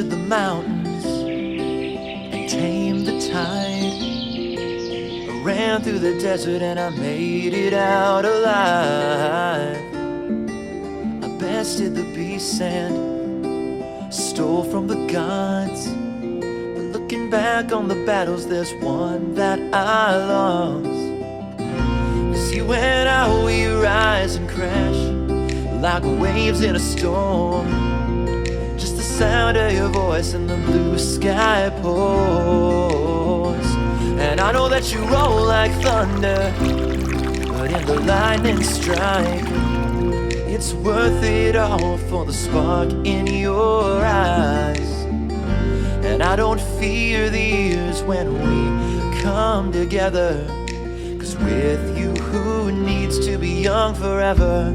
mastered the mountains and tamed the tide. I ran through the desert and I made it out alive. I bested the beasts and stole from the gods. But looking back on the battles, there's one that I lost. 'Cause you and I, we rise and crash like waves in a storm. Just the sound of your voice and the blue sky pours. And I know that you roll like thunder, but in the lightning strike, it's worth it all for the spark in your eyes. And I don't fear the years when we come together, 'cause with you, who needs to be young forever?